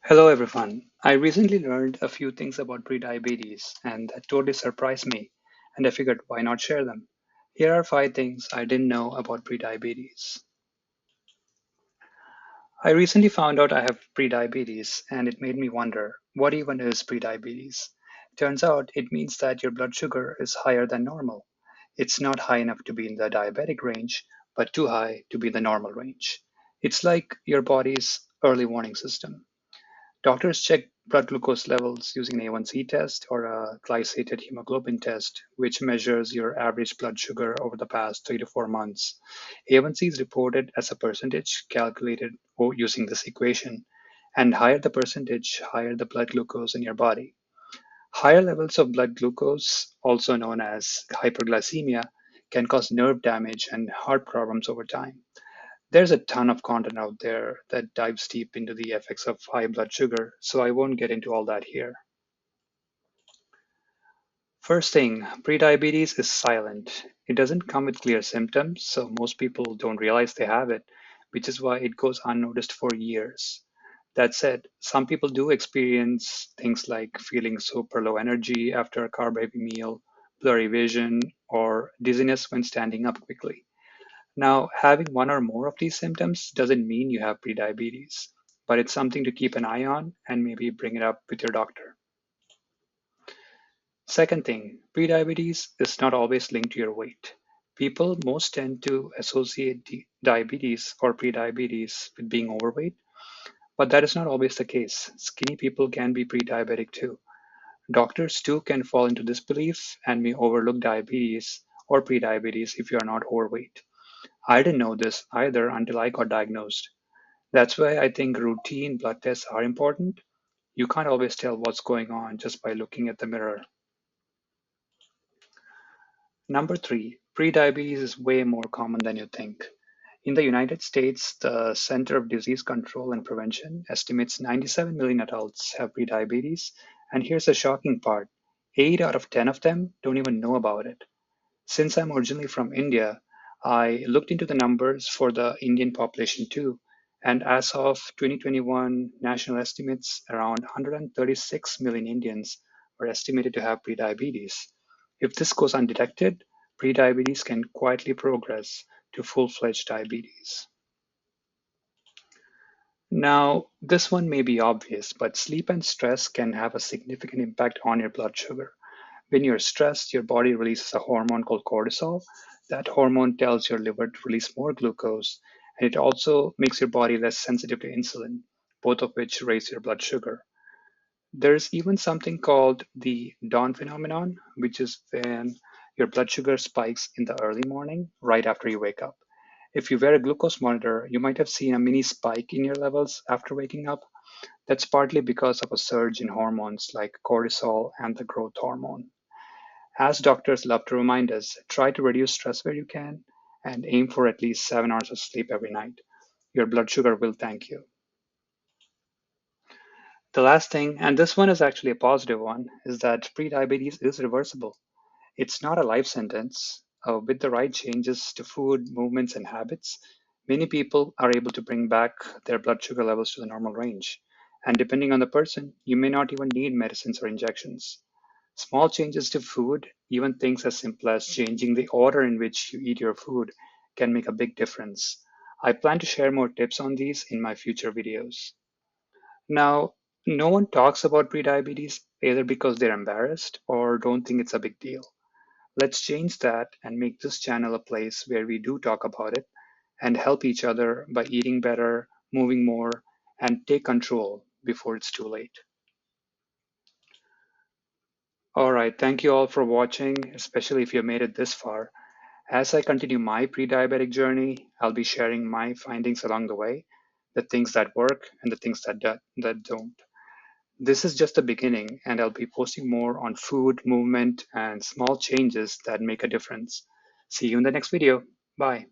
Hello everyone. I recently learned a few things about prediabetes and that totally surprised me, and I figured why not share them. Here are 5 things I didn't know about prediabetes. I recently found out I have prediabetes and it made me wonder what even is prediabetes? Turns out it means that your blood sugar is higher than normal. It's not high enough to be in the diabetic range, but too high to be in the normal range. It's like your body's early warning system. Doctors check blood glucose levels using an A1C test or a glycated hemoglobin test, which measures your average blood sugar over the past 3 to 4 months. A1C is reported as a percentage calculated using this equation, and higher the percentage, higher the blood glucose in your body. Higher levels of blood glucose, also known as hyperglycemia, can cause nerve damage and heart problems over time. There's a ton of content out there that dives deep into the effects of high blood sugar, so I won't get into all that here. First thing, prediabetes is silent. It doesn't come with clear symptoms, so most people don't realize they have it, which is why it goes unnoticed for years. That said, some people do experience things like feeling super low energy after a carb-heavy meal, blurry vision, or dizziness when standing up quickly. Now, having one or more of these symptoms doesn't mean you have prediabetes, but it's something to keep an eye on and maybe bring it up with your doctor. Second thing, prediabetes is not always linked to your weight. People most tend to associate diabetes or prediabetes with being overweight, but that is not always the case. Skinny people can be prediabetic too. Doctors too can fall into this belief and may overlook diabetes or prediabetes if you are not overweight. I didn't know this either until I got diagnosed. That's why I think routine blood tests are important. You can't always tell what's going on just by looking at the mirror. Number three, prediabetes is way more common than you think. In the United States, the Center of Disease Control and Prevention estimates 97 million adults have prediabetes, and here's the shocking part: 8 out of 10 of them don't even know about it. Since I'm originally from India, I looked into the numbers for the Indian population too, and as of 2021, national estimates around 136 million Indians were estimated to have prediabetes. If this goes undetected, prediabetes can quietly progress to full-fledged diabetes. Now, this one may be obvious, but sleep and stress can have a significant impact on your blood sugar. When you're stressed, your body releases a hormone called cortisol. That hormone tells your liver to release more glucose, and it also makes your body less sensitive to insulin, both of which raise your blood sugar. There's even something called the dawn phenomenon, which is when your blood sugar spikes in the early morning, right after you wake up. If you wear a glucose monitor, you might have seen a mini spike in your levels after waking up. That's partly because of a surge in hormones like cortisol and the growth hormone. As doctors love to remind us, try to reduce stress where you can and aim for at least 7 hours of sleep every night. Your blood sugar will thank you. The last thing, and this one is actually a positive one, is that prediabetes is reversible. It's not a life sentence. With the right changes to food, movements, and habits, many people are able to bring back their blood sugar levels to the normal range. And depending on the person, you may not even need medicines or injections. Small changes to food, even things as simple as changing the order in which you eat your food, can make a big difference. I plan to share more tips on these in my future videos. Now, no one talks about prediabetes either because they're embarrassed or don't think it's a big deal. Let's change that and make this channel a place where we do talk about it and help each other by eating better, moving more, and take control before it's too late. All right, thank you all for watching, especially if you made it this far. As I continue my pre-diabetic journey, I'll be sharing my findings along the way, the things that work and the things that don't. This is just the beginning, and I'll be posting more on food, movement, and small changes that make a difference. See you in the next video. Bye.